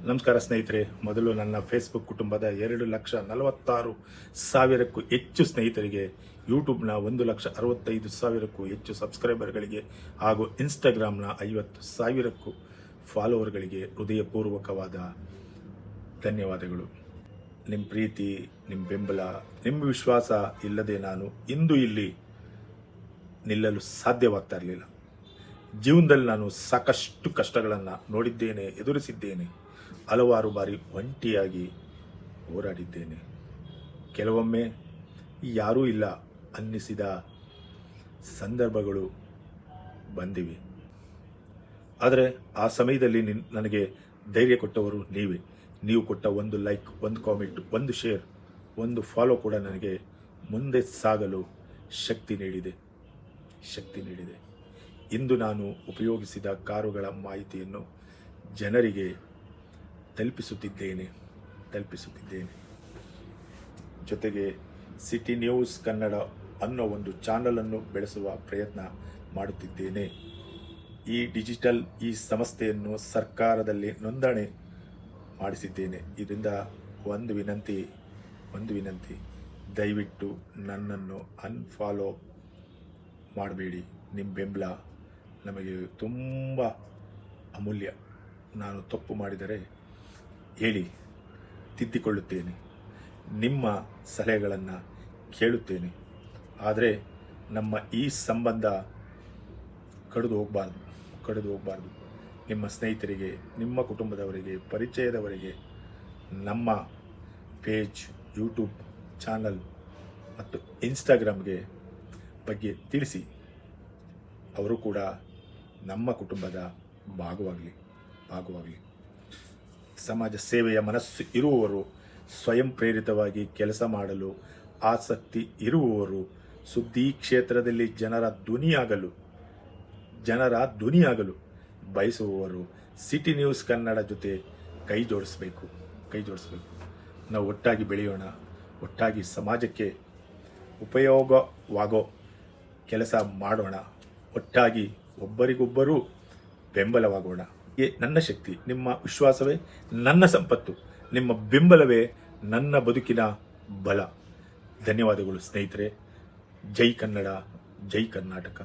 ನಮಸ್ಕಾರ ಸ್ನೇಹಿತರೆ. ಮೊದಲು ನನ್ನ ಫೇಸ್ಬುಕ್ ಕುಟುಂಬದ 2,46,000ಕ್ಕೂ ಹೆಚ್ಚು ಸ್ನೇಹಿತರಿಗೆ, ಯೂಟ್ಯೂಬ್ನ 1,65,000ಕ್ಕೂ ಹೆಚ್ಚು ಸಬ್ಸ್ಕ್ರೈಬರ್ಗಳಿಗೆ ಹಾಗೂ ಇನ್ಸ್ಟಾಗ್ರಾಮ್ನ 50,000ಕ್ಕೂ ಫಾಲೋವರ್ಗಳಿಗೆ ಹೃದಯಪೂರ್ವಕವಾದ ಧನ್ಯವಾದಗಳು. ನಿಮ್ಮ ಪ್ರೀತಿ, ನಿಮ್ಮ ಬೆಂಬಲ, ನಿಮ್ಮ ವಿಶ್ವಾಸ ಇಲ್ಲದೆ ನಾನು ಇಂದು ಇಲ್ಲಿ ನಿಲ್ಲಲು ಸಾಧ್ಯವಾಗ್ತಾ ಇರಲಿಲ್ಲ. ಜೀವನದಲ್ಲಿ ನಾನು ಸಾಕಷ್ಟು ಕಷ್ಟಗಳನ್ನು ನೋಡಿದ್ದೇನೆ, ಎದುರಿಸಿದ್ದೇನೆ. ಹಲವಾರು ಬಾರಿ ಒಂಟಿಯಾಗಿ ಹೋರಾಡಿದ್ದೇನೆ. ಕೆಲವೊಮ್ಮೆ ಯಾರೂ ಇಲ್ಲ ಅನ್ನಿಸಿದ ಸಂದರ್ಭಗಳು ಬಂದಿವೆ. ಆದರೆ ಆ ಸಮಯದಲ್ಲಿ ನನಗೆ ಧೈರ್ಯ ಕೊಟ್ಟವರು ನೀವೇ. ನೀವು ಕೊಟ್ಟ ಒಂದು ಲೈಕ್, ಒಂದು ಕಾಮೆಂಟ್, ಒಂದು ಶೇರ್, ಒಂದು ಫಾಲೋ ಕೂಡ ನನಗೆ ಮುಂದೆ ಸಾಗಲು ಶಕ್ತಿ ನೀಡಿದೆ. ಇಂದು ನಾನು ಉಪಯೋಗಿಸಿದ ಕಾರುಗಳ ಮಾಹಿತಿಯನ್ನು ಜನರಿಗೆ ತಲುಪಿಸುತ್ತಿದ್ದೇನೆ. ಜೊತೆಗೆ ಸಿಟಿ ನ್ಯೂಸ್ ಕನ್ನಡ ಅನ್ನೋ ಒಂದು ಚಾನಲನ್ನು ಬೆಳೆಸುವ ಪ್ರಯತ್ನ ಮಾಡುತ್ತಿದ್ದೇನೆ. ಈ ಸಂಸ್ಥೆಯನ್ನು ಸರ್ಕಾರದಲ್ಲಿ ನೋಂದಣಿ ಮಾಡಿಸಿದ್ದೇನೆ. ಇದರಿಂದ ಒಂದು ವಿನಂತಿ, ದಯವಿಟ್ಟು ನನ್ನನ್ನು ಅನ್ಫಾಲೋ ಮಾಡಬೇಡಿ. ನಿಮ್ಮ ಬೆಂಬಲ ನಮಗೆ ತುಂಬ ಅಮೂಲ್ಯ. ನಾನು ತಪ್ಪು ಮಾಡಿದರೆ ಹೇಳಿ, ತಿದ್ದಿಕೊಳ್ಳುತ್ತೇನೆ. ನಿಮ್ಮ ಸಲಹೆಗಳನ್ನು ಕೇಳುತ್ತೇನೆ. ಆದರೆ ನಮ್ಮ ಈ ಸಂಬಂಧ ಕಡಿದು ಹೋಗಬಾರ್ದು. ನಿಮ್ಮ ಸ್ನೇಹಿತರಿಗೆ, ನಿಮ್ಮ ಕುಟುಂಬದವರಿಗೆ, ಪರಿಚಯದವರಿಗೆ ನಮ್ಮ ಪೇಜ್, ಯೂಟ್ಯೂಬ್ ಚಾನಲ್ ಮತ್ತು ಇನ್ಸ್ಟಾಗ್ರಾಮ್ಗೆ ಬಗ್ಗೆ ತಿಳಿಸಿ. ಅವರು ಕೂಡ ನಮ್ಮ ಕುಟುಂಬದ ಭಾಗವಾಗಲಿ. ಸಮಾಜ ಸೇವೆಯ ಮನಸ್ಸು ಇರುವವರು, ಸ್ವಯಂ ಪ್ರೇರಿತವಾಗಿ ಕೆಲಸ ಮಾಡಲು ಆಸಕ್ತಿ ಇರುವವರು, ಸುದ್ದಿ ಕ್ಷೇತ್ರದಲ್ಲಿ ಜನರ ಧ್ವನಿಯಾಗಲು ಬಯಸುವವರು ಸಿಟಿ ನ್ಯೂಸ್ ಕನ್ನಡ ಜೊತೆ ಕೈ ಜೋಡಿಸಬೇಕು. ನಾವು ಒಟ್ಟಾಗಿ ಬೆಳೆಯೋಣ. ಒಟ್ಟಾಗಿ ಸಮಾಜಕ್ಕೆ ಉಪಯೋಗವಾಗೋ ಕೆಲಸ ಮಾಡೋಣ. ಒಟ್ಟಾಗಿ ಒಬ್ಬರಿಗೊಬ್ಬರು ಬೆಂಬಲವಾಗೋಣ. ನನ್ನ ಶಕ್ತಿ, ನಿಮ್ಮ ವಿಶ್ವಾಸವೇ ನನ್ನ ಸಂಪತ್ತು. ನಿಮ್ಮ ಬೆಂಬಲವೇ ನನ್ನ ಬದುಕಿನ ಬಲ. ಧನ್ಯವಾದಗಳು ಸ್ನೇಹಿತರೆ. ಜೈ ಕನ್ನಡ, ಜೈ ಕರ್ನಾಟಕ.